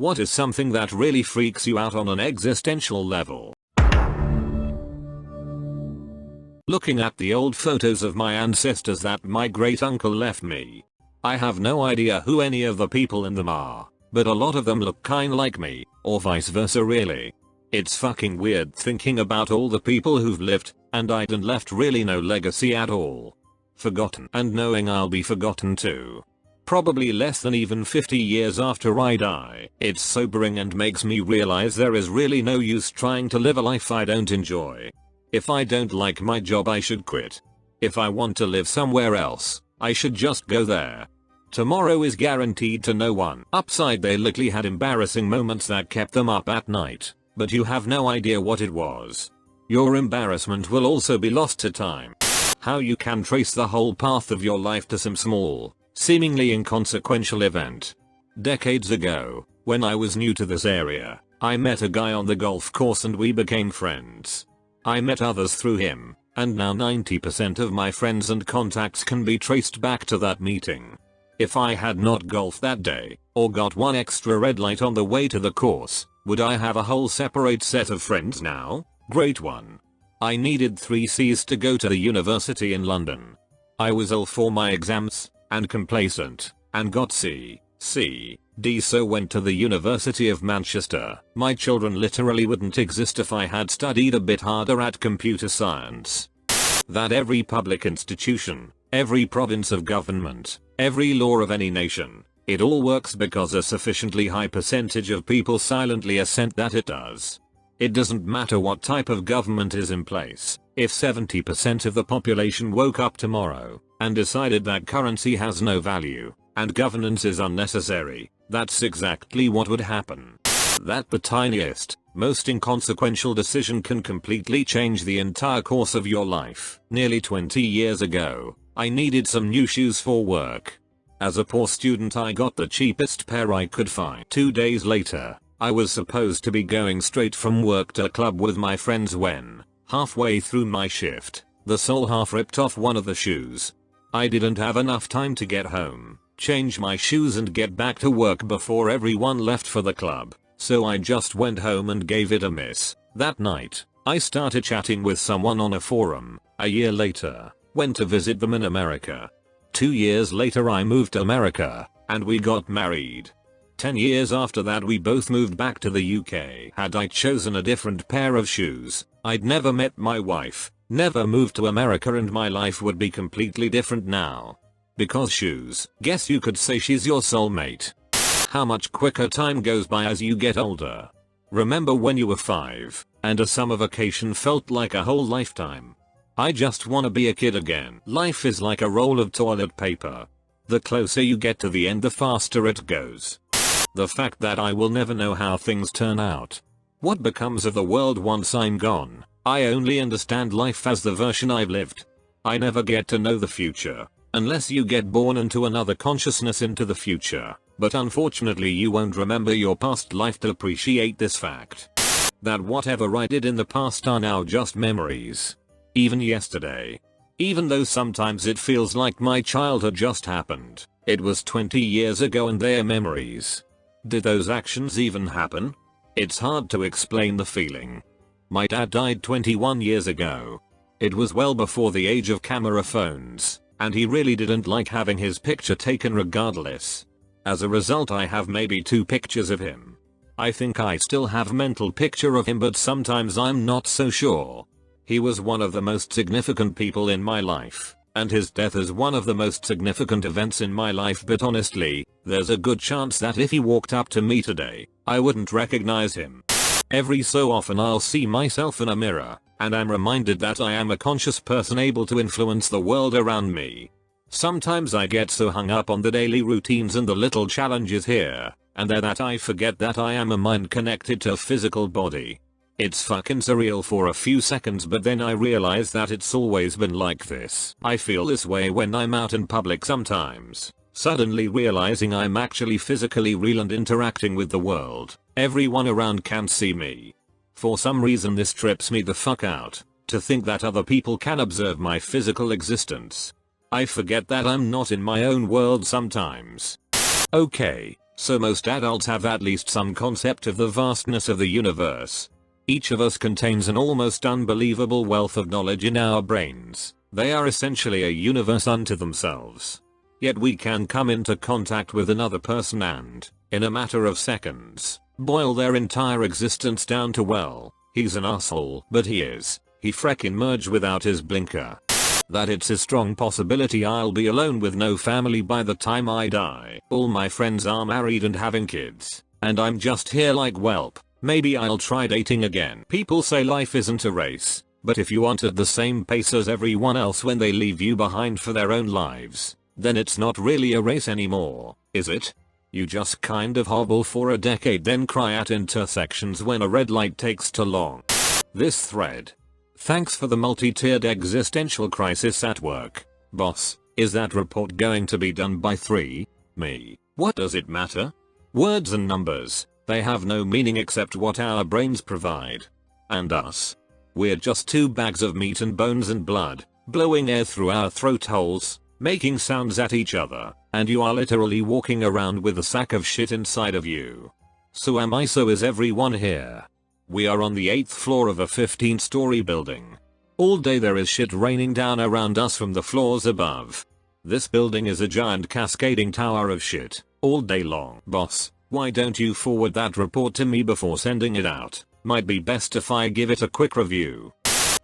What is something that really freaks you out on an existential level? Looking at the old photos of my ancestors that my great uncle left me. I have no idea who any of the people in them are, but a lot of them look kinda like me, or vice versa really. It's fucking weird thinking about all the people who've lived and died and left really no legacy at all. Forgotten and knowing I'll be forgotten too. Probably less than even 50 years after I die. It's sobering and makes me realize there is really no use trying to live a life I don't enjoy. If I don't like my job I should quit. If I want to live somewhere else, I should just go there. Tomorrow is guaranteed to no one. Upside they likely had embarrassing moments that kept them up at night, but you have no idea what it was. Your embarrassment will also be lost to time. How you can trace the whole path of your life to some small, seemingly inconsequential event. Decades ago, when I was new to this area, I met a guy on the golf course and we became friends. I met others through him, and now 90% of my friends and contacts can be traced back to that meeting. If I had not golfed that day, or got one extra red light on the way to the course, would I have a whole separate set of friends now? Great one. I needed 3 C's to go to the university in London. I was ill for my exams, and complacent, and got C, D, so went to the University of Manchester. My children literally wouldn't exist if I had studied a bit harder at computer science. That every public institution, every province of government, every law of any nation, it all works because a sufficiently high percentage of people silently assent that it does. It doesn't matter what type of government is in place. If 70% of the population woke up tomorrow and decided that currency has no value and governance is unnecessary, that's exactly what would happen. That the tiniest, most inconsequential decision can completely change the entire course of your life. Nearly 20 years ago, I needed some new shoes for work. As a poor student I got the cheapest pair I could find. 2 days later, I was supposed to be going straight from work to a club with my friends when, halfway through my shift, the sole half ripped off one of the shoes. I didn't have enough time to get home, change my shoes and get back to work before everyone left for the club, so I just went home and gave it a miss. That night, I started chatting with someone on a forum. A year later, went to visit them in America. 2 years later I moved to America, and we got married. 10 years after that we both moved back to the UK. Had I chosen a different pair of shoes, I'd never met my wife, never moved to America, and my life would be completely different now. Because shoes. Guess you could say she's your soulmate. How much quicker time goes by as you get older. Remember when you were 5, and a summer vacation felt like a whole lifetime? I just wanna be a kid again. Life is like a roll of toilet paper. The closer you get to the end the faster it goes. The fact that I will never know how things turn out. What becomes of the world once I'm gone? I only understand life as the version I've lived. I never get to know the future. Unless you get born into another consciousness into the future. But unfortunately you won't remember your past life to appreciate this fact. That whatever I did in the past are now just memories. Even yesterday. Even though sometimes it feels like my childhood just happened, it was 20 years ago and they're memories. Did those actions even happen? It's hard to explain the feeling. My dad died 21 years ago. It was well before the age of camera phones, and he really didn't like having his picture taken regardless. As a result I have maybe 2 pictures of him. I think I still have mental picture of him, but sometimes I'm not so sure. He was one of the most significant people in my life, and his death is one of the most significant events in my life, but honestly, there's a good chance that if he walked up to me today, I wouldn't recognize him. Every so often I'll see myself in a mirror, and I'm reminded that I am a conscious person able to influence the world around me. Sometimes I get so hung up on the daily routines and the little challenges here and there that I forget that I am a mind connected to a physical body. It's fucking surreal for a few seconds, but then I realize that it's always been like this. I feel this way when I'm out in public sometimes, suddenly realizing I'm actually physically real and interacting with the world. Everyone around can see me. For some reason this trips me the fuck out, to think that other people can observe my physical existence. I forget that I'm not in my own world sometimes. Okay, So most adults have at least some concept of the vastness of the universe. Each of us contains an almost unbelievable wealth of knowledge in our brains. They are essentially a universe unto themselves. Yet we can come into contact with another person and, in a matter of seconds, boil their entire existence down to, well, he's an asshole, but he freckin' merge without his blinker. That it's a strong possibility I'll be alone with no family by the time I die. All my friends are married and having kids, and I'm just here like, welp, maybe I'll try dating again. People say life isn't a race, but if you aren't at the same pace as everyone else when they leave you behind for their own lives, then it's not really a race anymore, is it? You just kind of hobble for a decade then cry at intersections when a red light takes too long. This thread. Thanks for the multi-tiered existential crisis at work. Boss, is that report going to be done by 3? Me. What does it matter? Words and numbers, they have no meaning except what our brains provide. And us? We're just 2 bags of meat and bones and blood, blowing air through our throat holes, making sounds at each other, and you are literally walking around with a sack of shit inside of you. So am I, so is everyone here. We are on the 8th floor of a 15-story building. All day there is shit raining down around us from the floors above. This building is a giant cascading tower of shit, all day long. Boss, why don't you forward that report to me before sending it out? Might be best if I give it a quick review.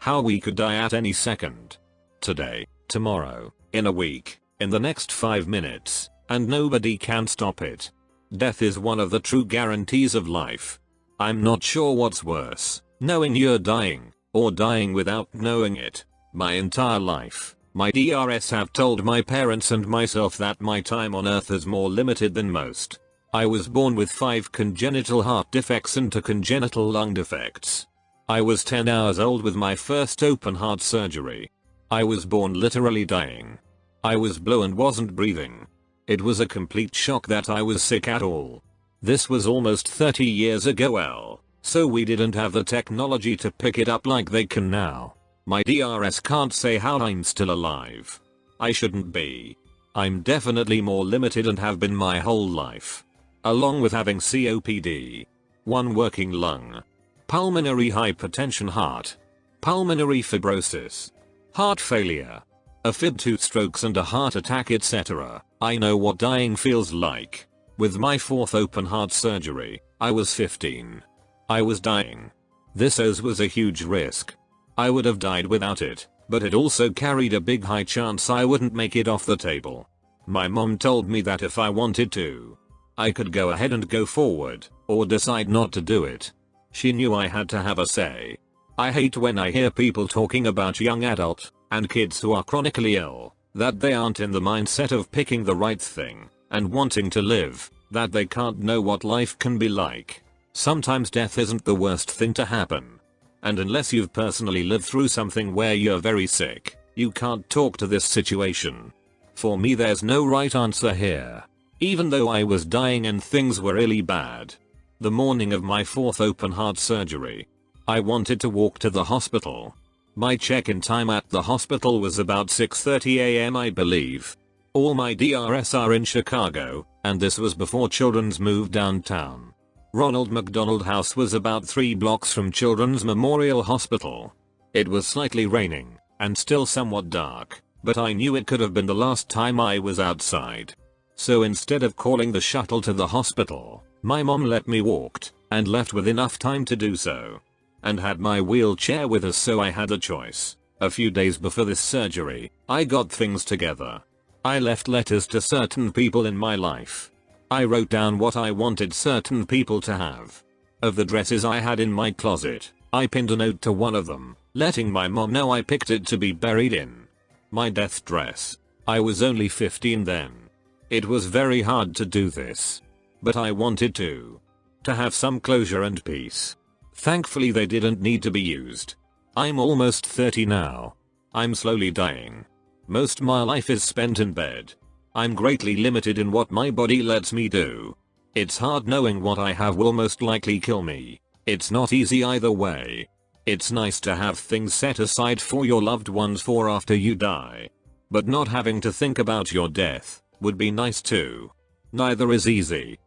How we could die at any second. Today, tomorrow, in a week, in the next 5 minutes, and nobody can stop it. Death is one of the true guarantees of life. I'm not sure what's worse, knowing you're dying, or dying without knowing it. My entire life, my DRS have told my parents and myself that my time on earth is more limited than most. I was born with 5 congenital heart defects and 2 congenital lung defects. I was 10 hours old with my first open heart surgery. I was born literally dying. I was blue and wasn't breathing. It was a complete shock that I was sick at all. This was almost 30 years ago, so we didn't have the technology to pick it up like they can now. My DRS can't say how I'm still alive. I shouldn't be. I'm definitely more limited and have been my whole life. Along with having COPD, 1 working lung, pulmonary hypertension, heart, pulmonary fibrosis, heart failure, AFib, 2 strokes and a heart attack, etc. I know what dying feels like. With my 4th open heart surgery, I was 15. I was dying. This was a huge risk. I would have died without it, but it also carried a big high chance I wouldn't make it off the table. My mom told me that if I wanted to, I could go ahead and go forward, or decide not to do it. She knew I had to have a say. I hate when I hear people talking about young adult and kids who are chronically ill, that they aren't in the mindset of picking the right thing and wanting to live, that they can't know what life can be like. Sometimes death isn't the worst thing to happen. And unless you've personally lived through something where you're very sick, you can't talk to this situation. For me, there's no right answer here. Even though I was dying and things were really bad. The morning of my 4th open heart surgery, I wanted to walk to the hospital. My check-in time at the hospital was about 6:30 AM, I believe. All my DRS are in Chicago, and this was before Children's moved downtown. Ronald McDonald House was about 3 blocks from Children's Memorial Hospital. It was slightly raining, and still somewhat dark, but I knew it could have been the last time I was outside. So instead of calling the shuttle to the hospital, my mom let me walk, and left with enough time to do so. And had my wheelchair with us, so I had a choice. A few days before this surgery, I got things together. I left letters to certain people in my life. I wrote down what I wanted certain people to have. Of the dresses I had in my closet, I pinned a note to one of them, letting my mom know I picked it to be buried in. My death dress. I was only 15 then. It was very hard to do this. But I wanted to have some closure and peace. Thankfully they didn't need to be used. I'm almost 30 now. I'm slowly dying. Most my life is spent in bed. I'm greatly limited in what my body lets me do. It's hard knowing what I have will most likely kill me. It's not easy either way. It's nice to have things set aside for your loved ones for after you die. But not having to think about your death would be nice too. Neither is easy.